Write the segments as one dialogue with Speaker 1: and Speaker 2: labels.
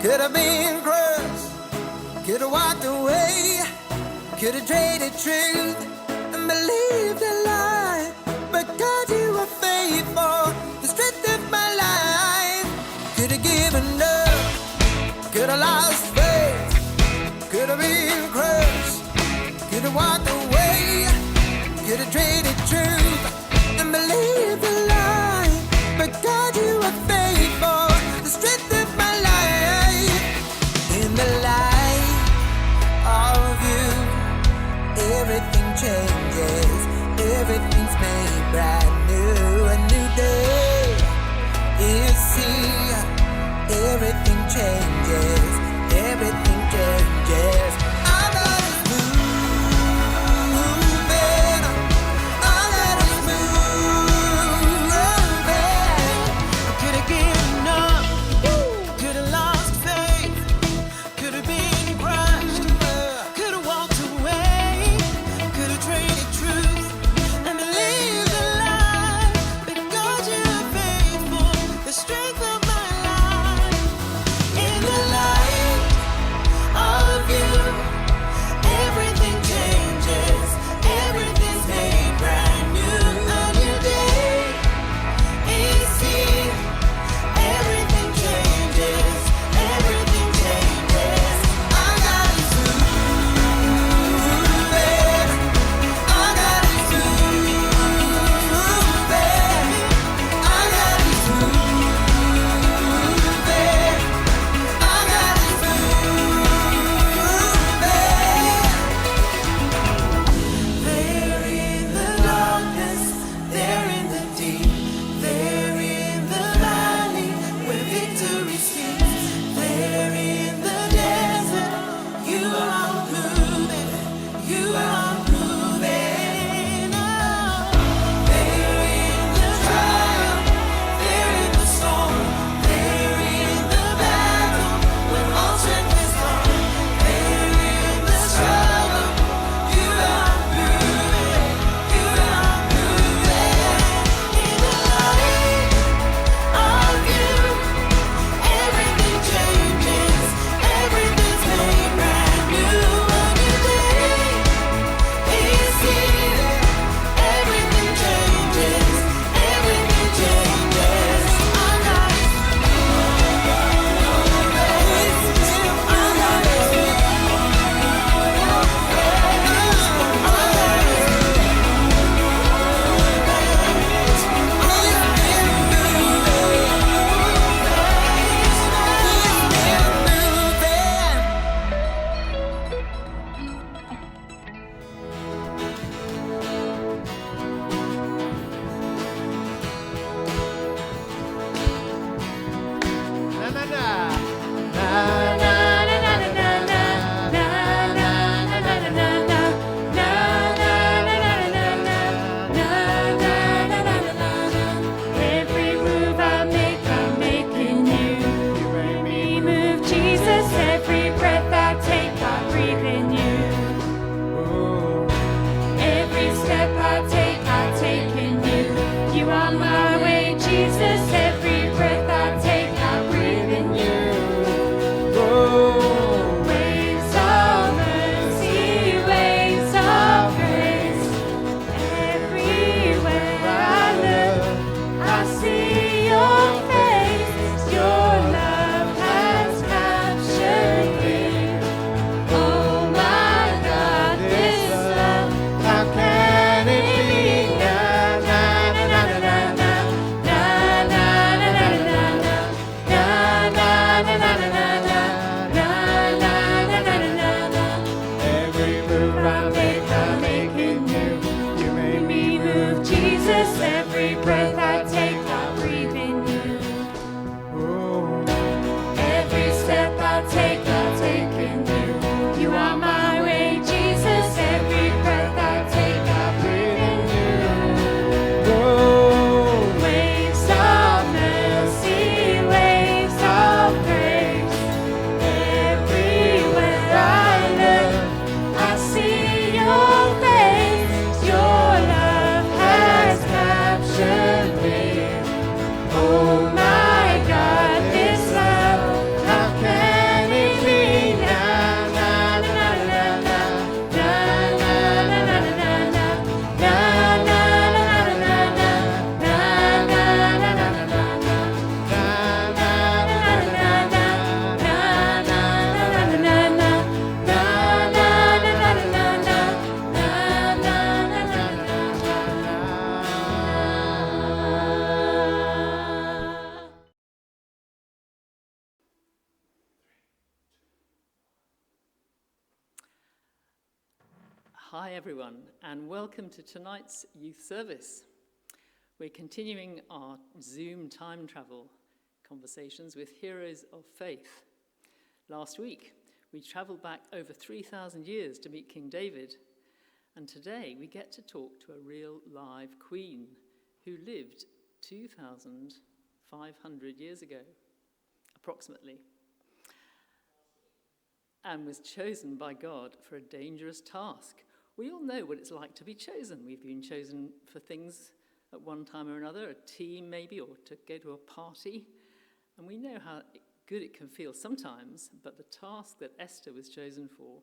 Speaker 1: Could have been crushed, could have walked away, could have traded truth and believed a lie. But God, you were faithful, the strength of my life. Could have given up, could have lost faith, could have been crushed, could have walked away, could have traded truth and believed a lie. But God, you were faithful, the strength of my life. In the light of you, everything changes, everything's made brand new. A new day is here, everything changes,
Speaker 2: Hi everyone, and welcome to tonight's youth service. We're continuing our Zoom time travel conversations with heroes of faith. Last week, we travelled back over 3,000 years to meet King David, and today we get to talk to a real live queen who lived 2,500 years ago, approximately, and was chosen by God for a dangerous task. We all know what it's like to be chosen. We've been chosen for things at one time or another, a team maybe, or to go to a party. And we know how good it can feel sometimes, but the task that Esther was chosen for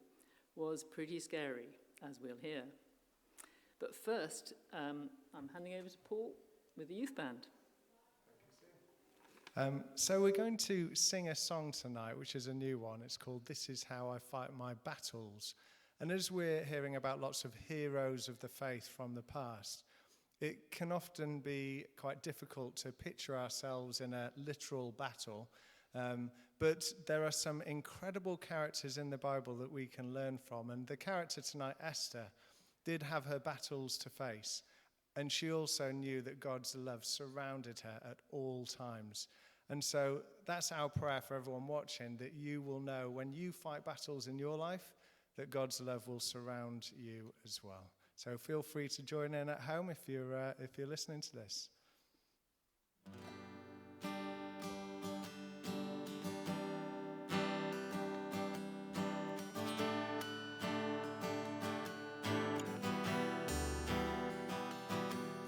Speaker 2: was pretty scary, as we'll hear. But first, I'm handing over to Paul with the youth band.
Speaker 3: So we're going to sing a song tonight, which is a new one. It's called This Is How I Fight My Battles. And as we're hearing about lots of heroes of the faith from the past, it can often be quite difficult to picture ourselves in a literal battle. But there are some incredible characters in the Bible that we can learn from. And the character tonight, Esther, did have her battles to face. And she also knew that God's love surrounded her at all times. And so that's our prayer for everyone watching, that you will know when you fight battles in your life, that God's love will surround you as well. So feel free to join in at home if you're listening to this.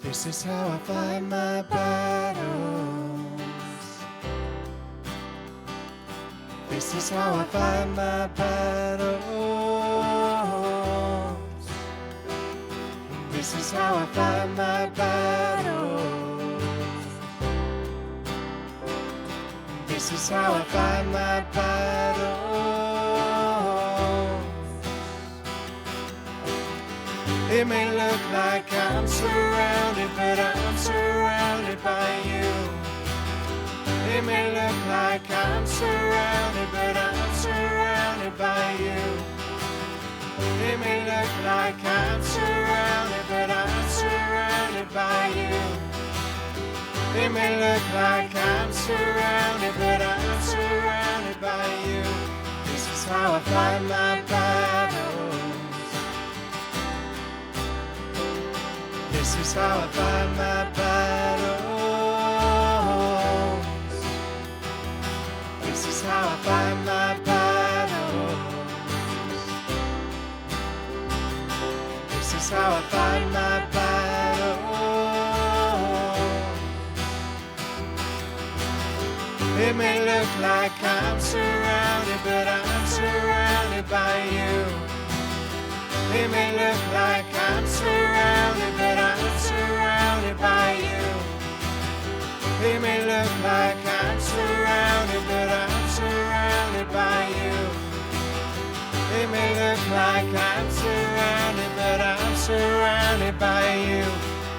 Speaker 3: This is how I fight my battles. This is how I fight my battles. This is how I fight my battles. This is how I fight my battles. It may look like I'm surrounded, but I'm surrounded by you. It may look like I'm surrounded, but I'm surrounded by you. It may look like I'm surrounded, but I'm surrounded by you. It may look like I'm surrounded, but I'm surrounded by you. This is how I fight my battles. This is how I fight my battles. This is how I fight my battles. This is how I fight my battles. It may look like I'm surrounded, but I'm surrounded by you. It may look like I'm surrounded, but I'm surrounded by you. It may look like I'm surrounded, but I'm surrounded by you. It may look like I'm surrounded, but I'm surrounded by you.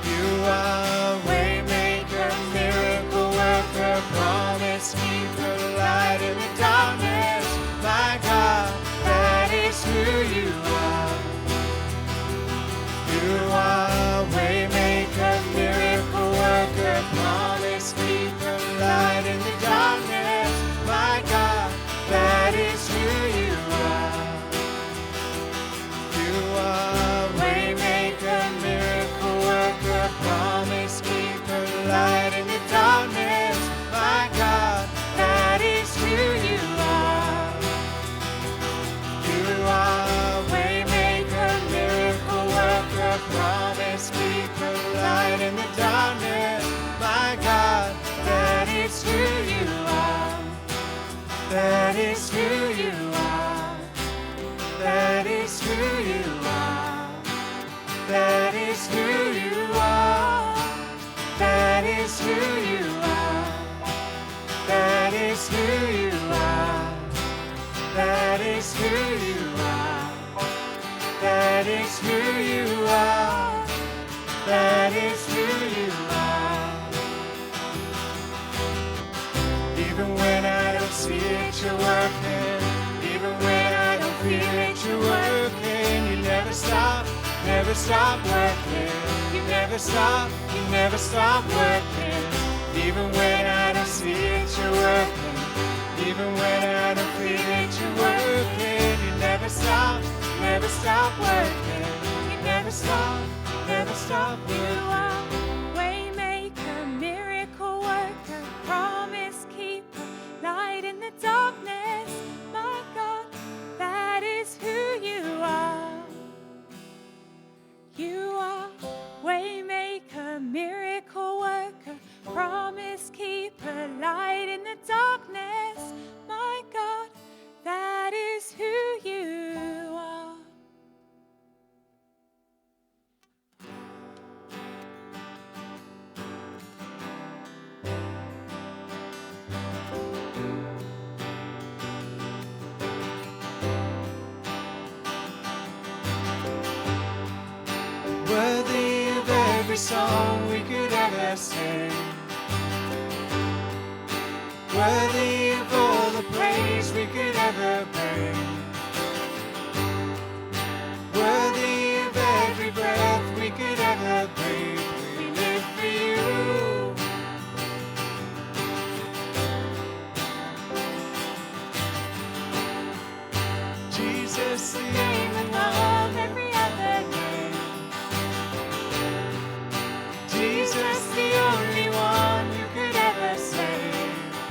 Speaker 3: You are a waymaker, miracle worker, promise keeper, light in the darkness. My God, that is who you are. You are a waymaker, miracle worker, promise keeper, light in the darkness. My God, that is who you are. You are a waymaker, miracle worker, promise keeper, light in the darkness. My God, that is who you are. You are a waymaker, miracle worker, promise keeper, light in the darkness. My God, that is who you are. That is who you are. That is who you are. That is who you are. That is who you are. That is who you are. That is who you are. That is who you are. That is who you are. Even when I don't see it, you're working. Even when I don't feel it, you're working. You never stop. never stop working. You never stop working. Even when I don't see it, you're working. Even when I don't feel it, you're working. You never stop working. You never stop
Speaker 4: You
Speaker 3: working.
Speaker 4: are waymaker, miracle worker, promise keeper, light in the darkness. My God, that is who you are. You are waymaker, miracle worker, promise keeper, light in the darkness. My God, that is who you are.
Speaker 3: Worthy of every song we could ever sing. Worthy of all the praise we could ever bring. Worthy of every breath we could ever breathe. We live for you. Jesus, the name above every other name. Jesus, the only one you could ever save.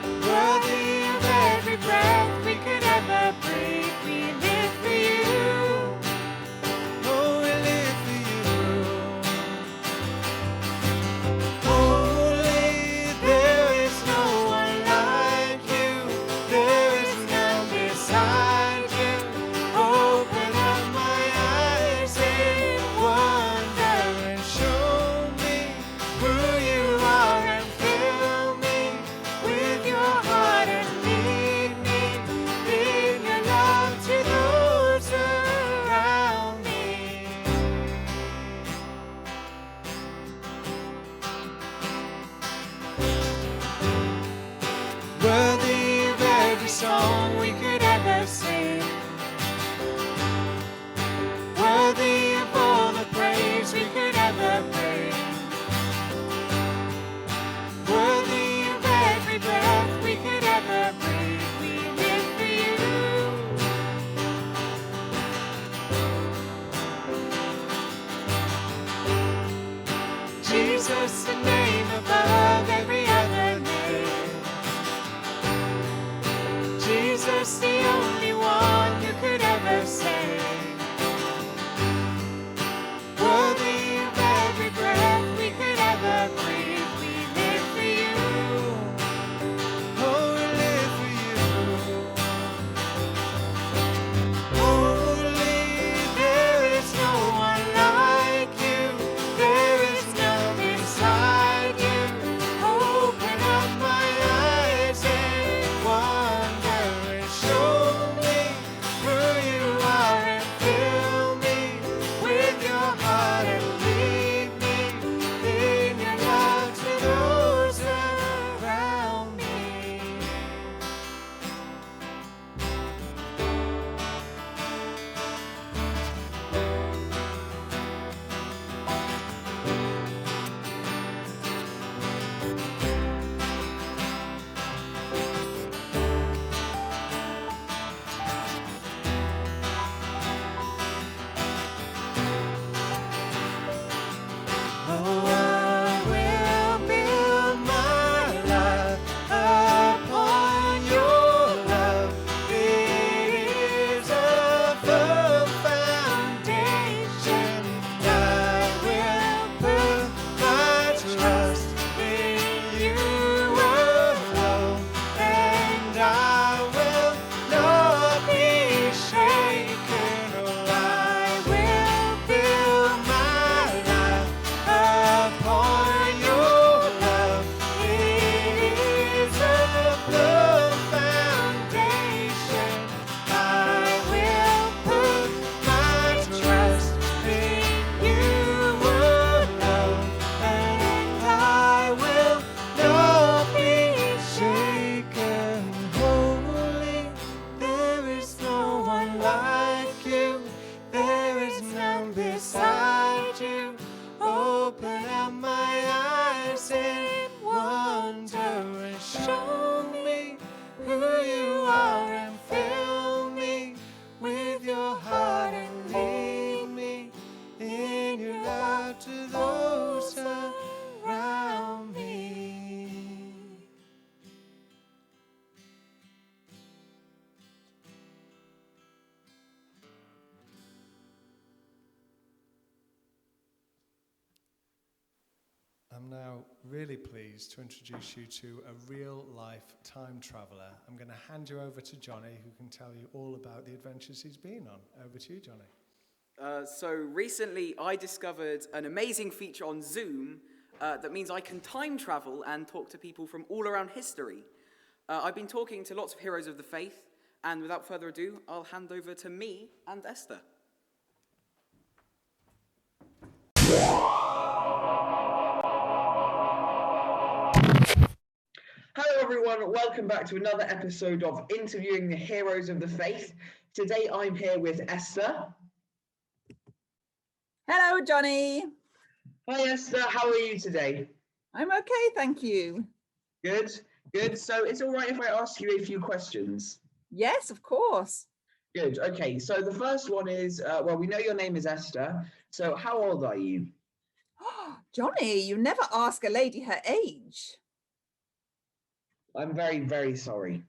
Speaker 3: Worthy of every breath we could ever breathe. We live for you. Oh, we live for you. Holy, there is no one like you. There is none beside you. Open up my eyes in wonder and show me who you are and fill me with your heart and lead me in your love to those around me. Worthy of every song we could ever sing. Worthy of all the praise we could ever bring. Worthy of every breath we could ever breathe. We live for you. Jesus, the name above every other name. Jesus, the only one you could ever save. Worthy of every breath we could ever breathe. We live for you. Oh, we live for you. Holy, there is no one like you. There is none beside stand beside you. Open up my eyes in wonder and show me who you are, and fill me with your heart and lead me in your love to those around me.
Speaker 5: I'm now really pleased to introduce you to a real-life time traveller. I'm going to hand you over to Johnny, who can tell you all about the adventures he's been on. Over to you, Johnny.
Speaker 6: So recently I discovered an amazing feature on Zoom that means I can time travel and talk to people from all around history. I've been talking to lots of heroes of the faith, and without further ado, I'll hand over to me and Esther.
Speaker 7: Hello everyone, welcome back to another episode of Interviewing the Heroes of the Faith. Today I'm here with Esther.
Speaker 8: Hello, Johnny.
Speaker 7: Hi Esther, how are you today?
Speaker 8: I'm okay, thank you.
Speaker 7: Good, good. So it's all right if I ask you a few questions?
Speaker 8: Yes, of course.
Speaker 7: Good, okay. So the first one is, well, we know your name is Esther. So how old are you?
Speaker 8: Johnny, you never ask a lady her age.
Speaker 7: I'm very, very sorry.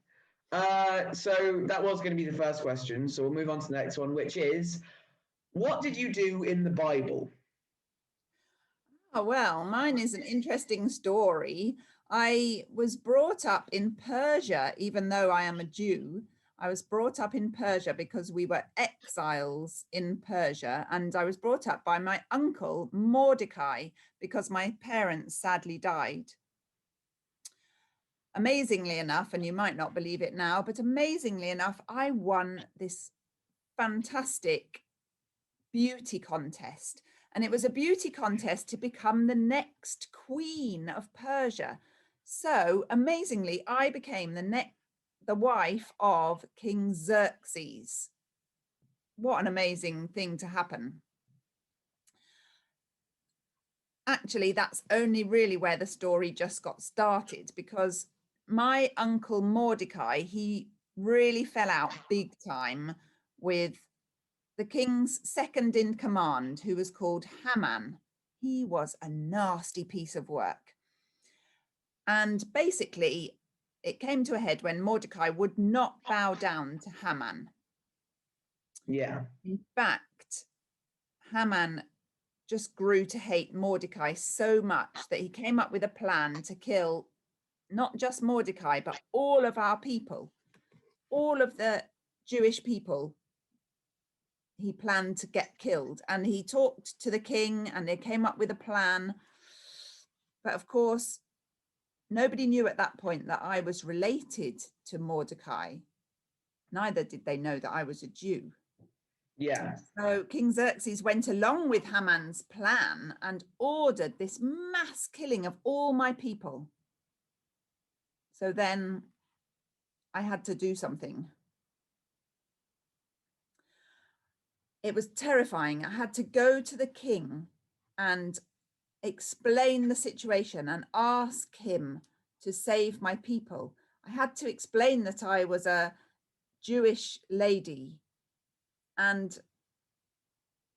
Speaker 7: So that was going to be the first question. So we'll move on to the next one, which is, what did you do in the Bible?
Speaker 8: Oh, well, mine is an interesting story. I was brought up in Persia, even though I am a Jew. I was brought up in Persia because we were exiles in Persia, and I was brought up by my uncle Mordecai because my parents sadly died. Amazingly enough, and you might not believe it now, but amazingly enough, I won this fantastic beauty contest. And it was a beauty contest to become the next queen of Persia. So amazingly, I became the wife of King Xerxes. What an amazing thing to happen. Actually, that's only really where the story just got started, because my uncle Mordecai, he really fell out big time with the king's second in command, who was called Haman. He was a nasty piece of work. And basically, it came to a head when Mordecai would not bow down to Haman.
Speaker 7: Yeah.
Speaker 8: In fact, Haman just grew to hate Mordecai so much that he came up with a plan to kill not just Mordecai, but all of our people, all of the Jewish people. He planned to get killed, and he talked to the king and they came up with a plan. But of course, nobody knew at that point that I was related to Mordecai. Neither did they know that I was a Jew.
Speaker 7: Yeah.
Speaker 8: So King Xerxes went along with Haman's plan and ordered this mass killing of all my people. So then I had to do something. It was terrifying. I had to go to the king and explain the situation and ask him to save my people. I had to explain that I was a Jewish lady, and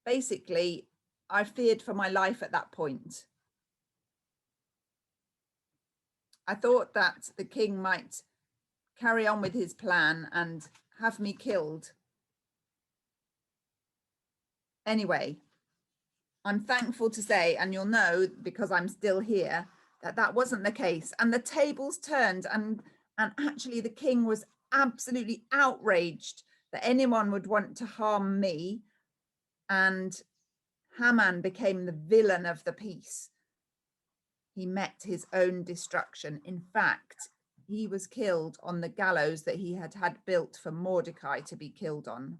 Speaker 8: basically I feared for my life at that point. I thought that the king might carry on with his plan and have me killed. Anyway, I'm thankful to say, and you'll know because I'm still here, that that wasn't the case. And the tables turned, and actually the king was absolutely outraged that anyone would want to harm me. And Haman became the villain of the piece. He met his own destruction. In fact, he was killed on the gallows that he had had built for Mordecai to be killed on.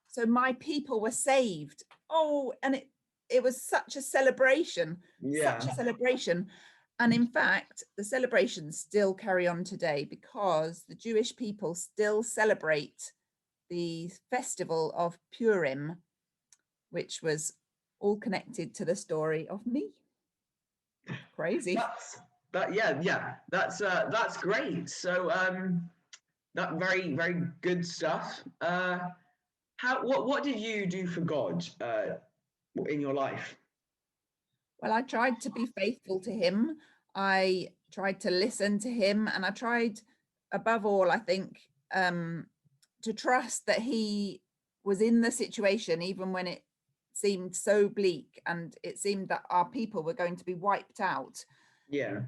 Speaker 8: So my people were saved. Oh, and it was such a celebration, such a celebration. And in fact, the celebrations still carry on today because the Jewish people still celebrate the festival of Purim which was all connected to the story of me. Crazy.
Speaker 7: That's great. So that very, very good stuff. What did you do for God in your life?
Speaker 8: Well, I tried to be faithful to him. I tried to listen to him, and I tried, above all, I think, to trust that he was in the situation, even when it seemed so bleak and it seemed that our people were going to be wiped out.
Speaker 7: Yeah.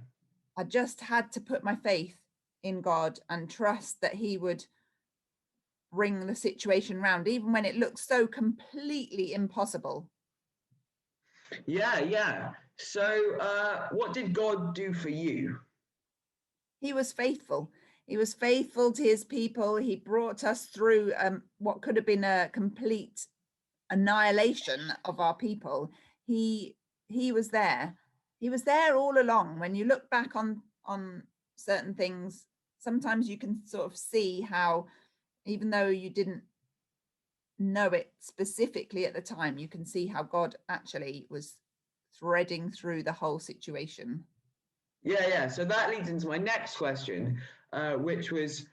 Speaker 8: I just had to put my faith in God and trust that he would bring the situation round, even when it looked so completely impossible.
Speaker 7: Yeah. So what did God do for you?
Speaker 8: He was faithful. He was faithful to his people. He brought us through what could have been a complete annihilation of our people. He was there. He was there all along. When you look back on certain things, sometimes you can sort of see how, even though you didn't know it specifically at the time, you can see how God actually was threading through the whole situation.
Speaker 7: Yeah. So that leads into my next question, which was,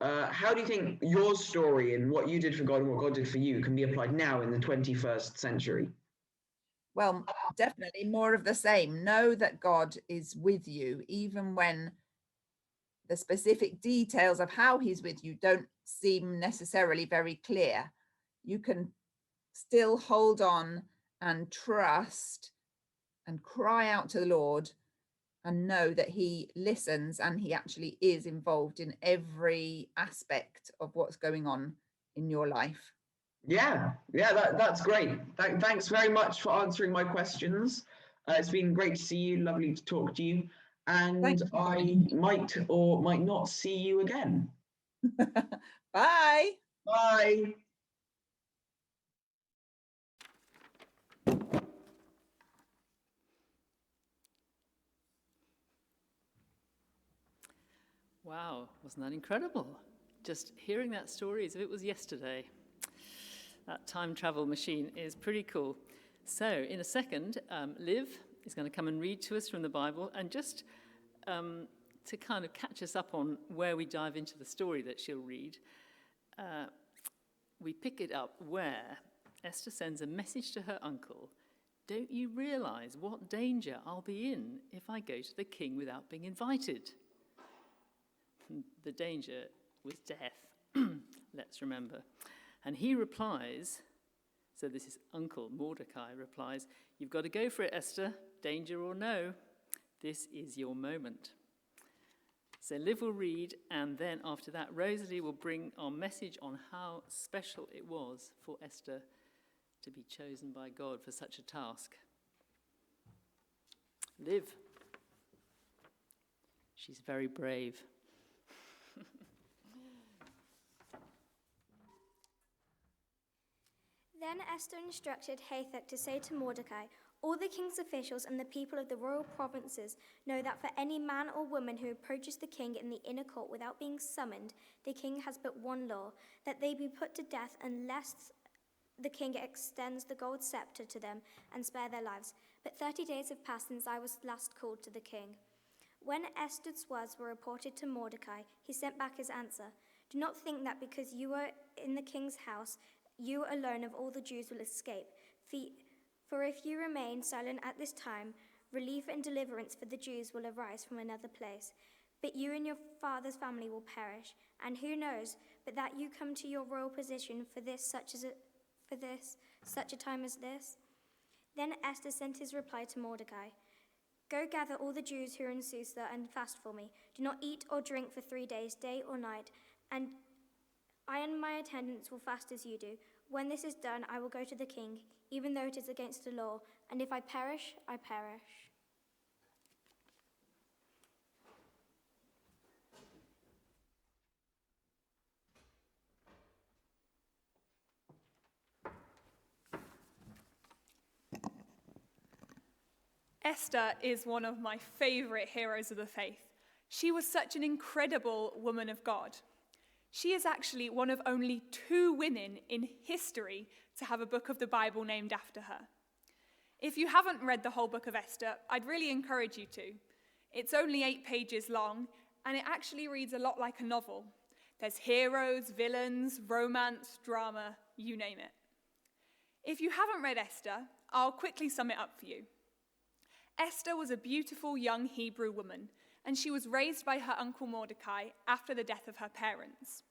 Speaker 7: how do you think your story and what you did for God and what God did for you can be applied now in the 21st century?
Speaker 8: Well, definitely more of the same. Know that God is with you, even when the specific details of how he's with you don't seem necessarily very clear. You can still hold on and trust and cry out to the Lord and know that he listens and he actually is involved in every aspect of what's going on in your life.
Speaker 7: Yeah, that's great. Thanks very much for answering my questions. It's been great to see you, lovely to talk to you, and
Speaker 8: Thank
Speaker 7: I
Speaker 8: you.
Speaker 7: might or might not see you again.
Speaker 8: Bye.
Speaker 7: Bye.
Speaker 2: Wow, wasn't that incredible? Just hearing that story as if it was yesterday. That time travel machine is pretty cool. So in a second, Liv is going to come and read to us from the Bible, and just to kind of catch us up on where we dive into the story that she'll read, we pick it up where Esther sends a message to her uncle. Don't you realize what danger I'll be in if I go to the king without being invited? The danger was death, let's remember. And he replies, so this is Uncle Mordecai replies, you've got to go for it, Esther, danger or no, this is your moment. So Liv will read, and then after that, Rosalie will bring our message on how special it was for Esther to be chosen by God for such a task. Liv. She's very brave.
Speaker 9: Then Esther instructed Hathach to say to Mordecai, all the king's officials and the people of the royal provinces know that for any man or woman who approaches the king in the inner court without being summoned, the king has but one law, that they be put to death unless the king extends the gold scepter to them and spare their lives. But 30 days have passed since I was last called to the king. When Esther's words were reported to Mordecai, he sent back his answer. Do not think that because you are in the king's house, you alone of all the Jews will escape. For if you remain silent at this time, relief and deliverance for the Jews will arise from another place. But you and your father's family will perish. And who knows, but that you come to your royal position for such a time as this? Then Esther sent his reply to Mordecai. Go gather all the Jews who are in Susa and fast for me. Do not eat or drink for 3 days, day or night, and I and my attendants will fast as you do. When this is done, I will go to the king, even though it is against the law, and if I perish, I perish.
Speaker 4: Esther is one of my favorite heroes of the faith. She was such an incredible woman of God. She is actually one of only 2 women in history to have a book of the Bible named after her. If you haven't read the whole book of Esther, I'd really encourage you to. It's only 8 pages long, and it actually reads a lot like a novel. There's heroes, villains, romance, drama, you name it. If you haven't read Esther, I'll quickly sum it up for you. Esther was a beautiful young Hebrew woman, and she was raised by her uncle Mordecai after the death of her parents.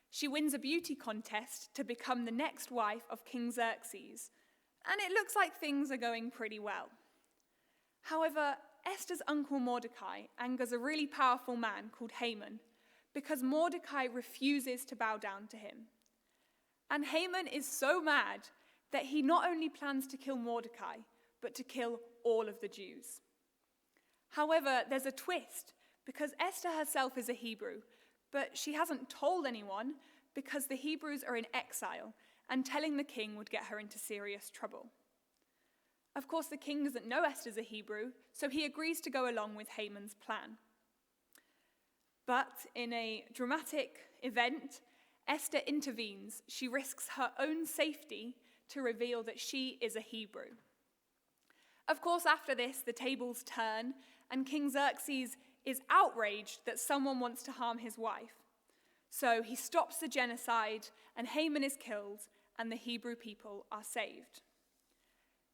Speaker 4: She wins a beauty contest to become the next wife of King Xerxes, and it looks like things are going pretty well. However, Esther's uncle Mordecai angers a really powerful man called Haman because Mordecai refuses to bow down to him. And Haman is so mad that he not only plans to kill Mordecai, but to kill all of the Jews. However, there's a twist because Esther herself is a Hebrew, but she hasn't told anyone because the Hebrews are in exile, and telling the king would get her into serious trouble. Of course, the king doesn't know Esther's a Hebrew, so he agrees to go along with Haman's plan. But in a dramatic event, Esther intervenes. She risks her own safety to reveal that she is a Hebrew. Of course, after this, the tables turn, and King Xerxes is outraged that someone wants to harm his wife. So he stops the genocide, and Haman is killed, and the Hebrew people are saved.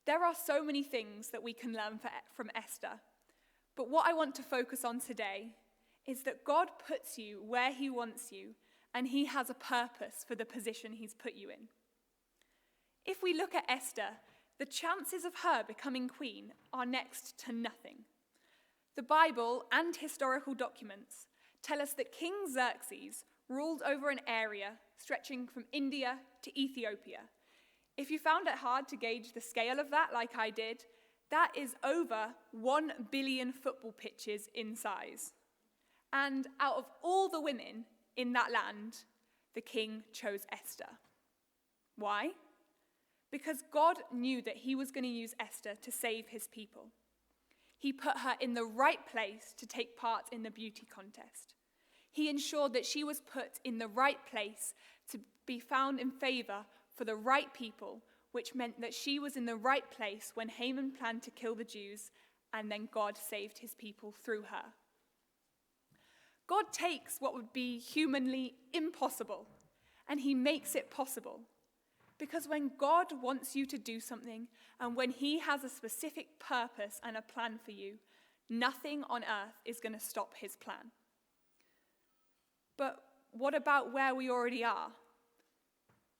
Speaker 4: There are so many things that we can learn from Esther, but what I want to focus on today is that God puts you where he wants you, and he has a purpose for the position he's put you in. If we look at Esther, the chances of her becoming queen are next to nothing. The Bible and historical documents tell us that King Xerxes ruled over an area stretching from India to Ethiopia. If you found it hard to gauge the scale of that, like I did, that is over 1 billion football pitches in size. And out of all the women in that land, the king chose Esther. Why? Because God knew that he was going to use Esther to save his people. He put her in the right place to take part in the beauty contest. He ensured that she was put in the right place to be found in favor for the right people, which meant that she was in the right place when Haman planned to kill the Jews, and then God saved his people through her. God takes what would be humanly impossible, and he makes it possible. Because when God wants you to do something, and when he has a specific purpose and a plan for you, nothing on earth is going to stop his plan. But what about where we already are?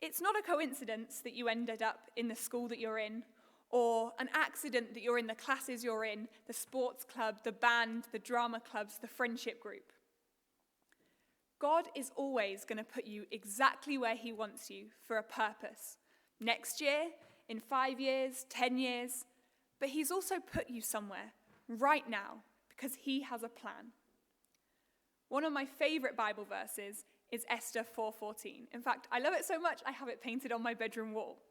Speaker 4: It's not a coincidence that you ended up in the school that you're in, or an accident that you're in the classes you're in, the sports club, the band, the drama clubs, the friendship group. God is always going to put you exactly where he wants you for a purpose. Next year, in 5 years, 10 years, but he's also put you somewhere right now because he has a plan. One of my favorite Bible verses is Esther 4:14. In fact, I love it so much, I have it painted on my bedroom wall.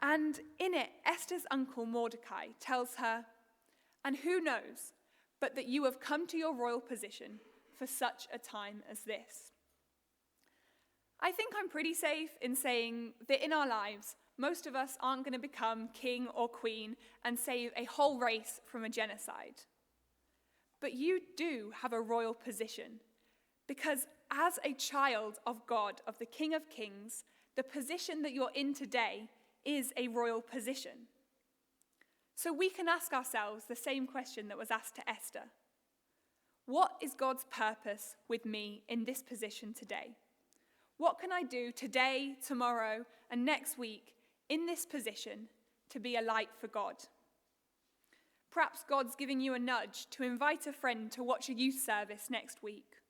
Speaker 4: And in it, Esther's uncle Mordecai tells her, "And who knows, but that you have come to your royal position for such a time as this." I think I'm pretty safe in saying that in our lives, most of us aren't going to become king or queen and save a whole race from a genocide. But you do have a royal position, because as a child of God, of the King of Kings, the position that you're in today is a royal position. So we can ask ourselves the same question that was asked to Esther. What is God's purpose with me in this position today? What can I do today, tomorrow, and next week in this position to be a light for God? Perhaps God's giving you a nudge to invite a friend to watch a youth service next week.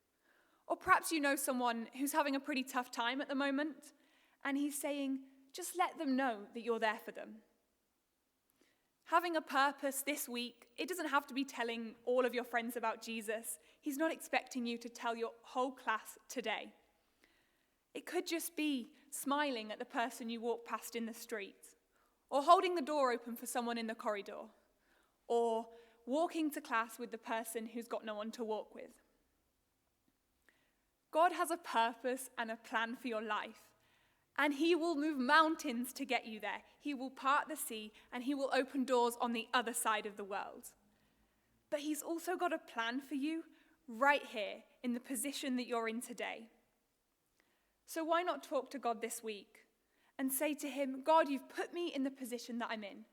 Speaker 4: Or perhaps you know someone who's having a pretty tough time at the moment, and he's saying, just let them know that you're there for them. Having a purpose this week, it doesn't have to be telling all of your friends about Jesus. He's not expecting you to tell your whole class today. It could just be smiling at the person you walk past in the street, or holding the door open for someone in the corridor, or walking to class with the person who's got no one to walk with. God has a purpose and a plan for your life. And he will move mountains to get you there. He will part the sea and he will open doors on the other side of the world. But he's also got a plan for you right here in the position that you're in today. So why not talk to God this week and say to him, God, you've put me in the position that I'm in.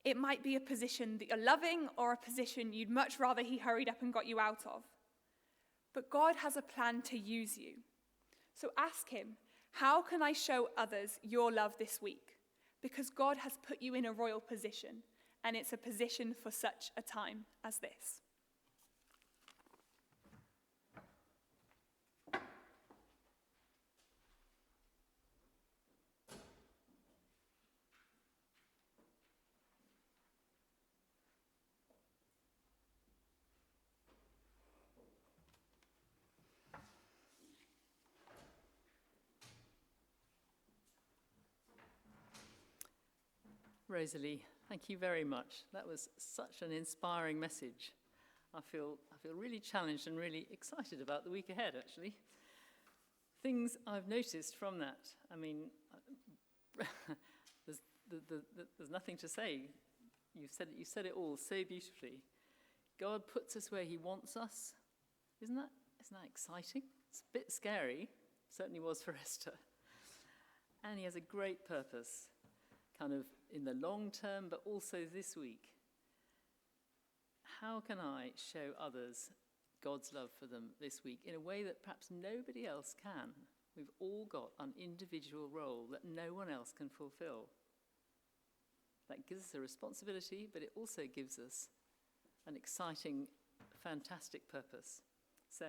Speaker 4: It might be a position that you're loving or a position you'd much rather he hurried up and got you out of. But God has a plan to use you. So ask him, how can I show others your love this week? Because God has put you in a royal position, and it's a position for such a time as this.
Speaker 2: Rosalie, thank you very much. That was such an inspiring message. I feel really challenged and really excited about the week ahead, actually. Things I've noticed from that, I mean, there's nothing to say. You said it all so beautifully. God puts us where he wants us. Isn't that exciting? It's a bit scary, certainly was for Esther. And he has a great purpose, kind of in the long term, but also this week. How can I show others God's love for them this week in a way that perhaps nobody else can? We've all got an individual role that no one else can fulfill. That gives us a responsibility, but it also gives us an exciting, fantastic purpose. So,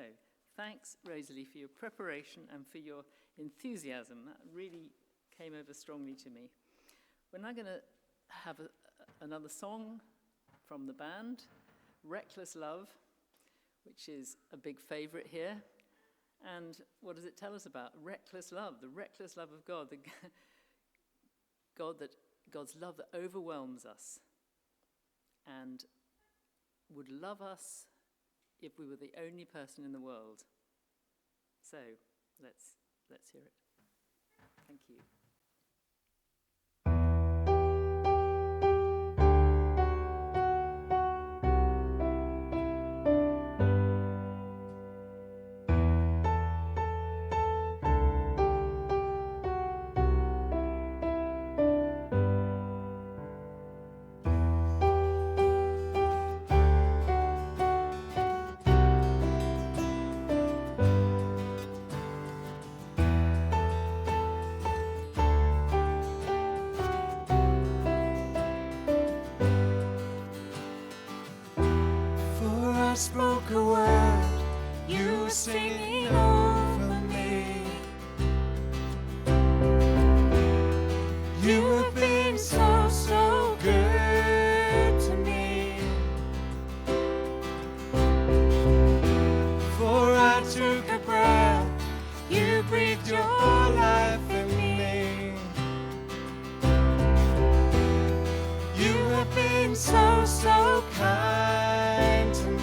Speaker 2: thanks, Rosalie, for your preparation and for your enthusiasm. That really came over strongly to me. We're now going to have another song from the band, Reckless Love, which is a big favourite here. And what does it tell us about? Reckless love, the reckless love of God, God's love that overwhelms us and would love us if we were the only person in the world. So let's hear it. Thank you.
Speaker 3: I spoke a word, you were singing over me. You have been so, so good to me. Before I took a breath, you breathed your life in me. You have been so, so kind to me.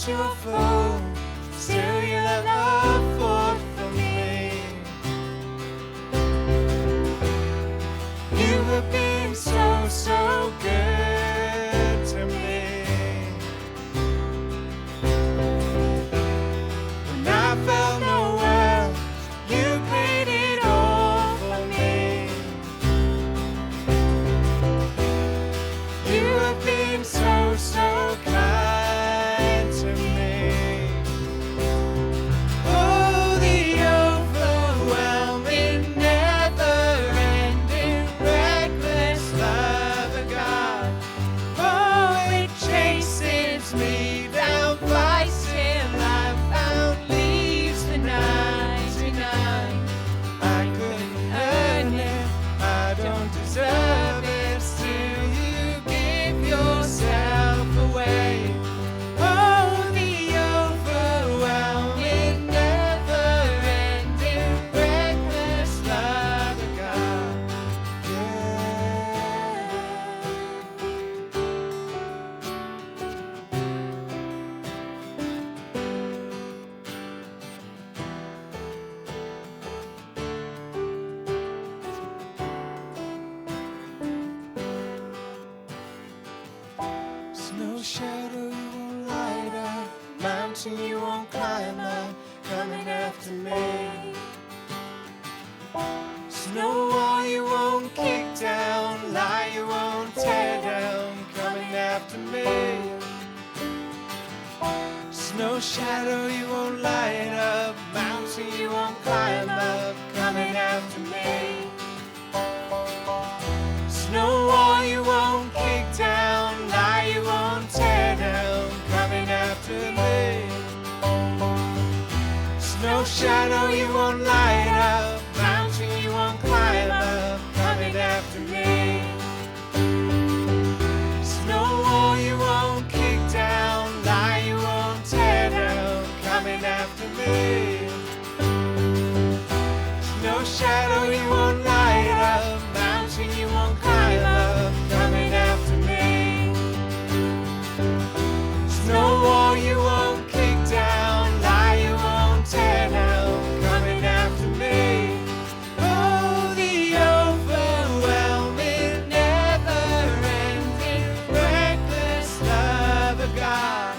Speaker 3: Your foe, still you let love forth from me. You have been so, so good to me. When I felt no worth, you paid it all. No shadow you won't light up, mountain you won't climb up, coming after me. Snow wall you won't kick down, lie you won't tear down, coming after me. No shadow you won't light up, mountain you won't climb up, coming after me. Snow wall you won't kick down, lie you won't tear down, coming after me. Snow shadow you won't light up, mountain you won't climb up, coming after me. Snow wall you won't kick down, lie you won't tear down, coming after me. No shadow you won't light up, mountain you won't climb up, coming after me. No wall you won't kick down, lie you won't tear down, coming after me. Oh, the overwhelming, never-ending, reckless love of God.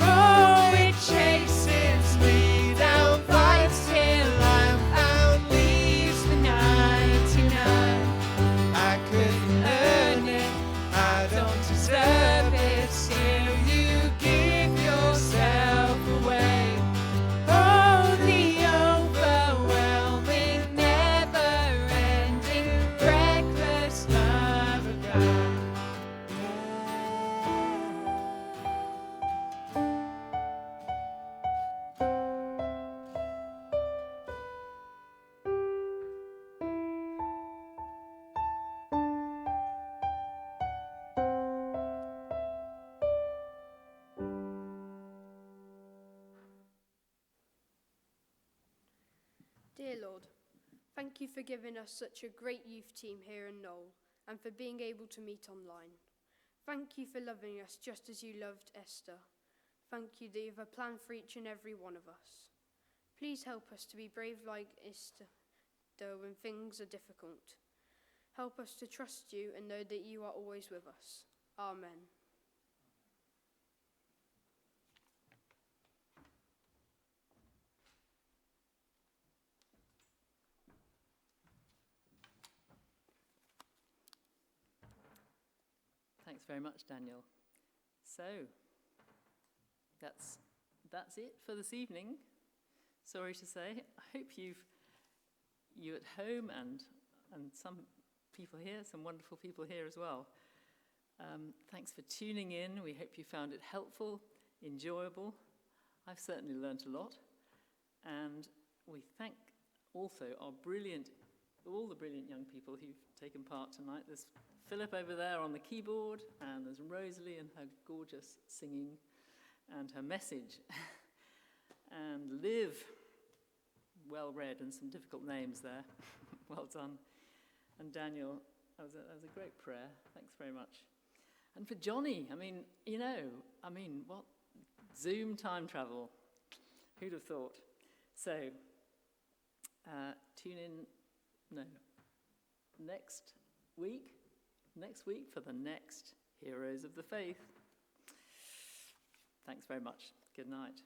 Speaker 3: Oh, it chases me down, fights till I'm found, leaves the 99. I couldn't earn it, I don't deserve it, still you give yourself away. Oh, the overwhelming, never-ending, reckless love of God.
Speaker 10: Dear Lord, thank you for giving us such a great youth team here in Knoll and for being able to meet online. Thank you for loving us just as you loved Esther. Thank you that you have a plan for each and every one of us. Please help us to be brave like Esther when things are difficult. Help us to trust you and know that you are always with us. Amen.
Speaker 2: Thanks very much, Daniel. So, that's it for this evening. Sorry to say. I hope you at home and some people here, some wonderful people here as well. Thanks for tuning in. We hope you found it helpful, enjoyable. I've certainly learnt a lot. And we thank also all the brilliant young people who've taken part tonight. There's Philip over there on the keyboard, and there's Rosalie and her gorgeous singing and her message. And Liv, well read and some difficult names there. Well done. And Daniel, that was a great prayer. Thanks very much. And for Johnny, what? Zoom time travel. Who'd have thought? So, tune in, next week for the next Heroes of the Faith. Thanks very much. Good night.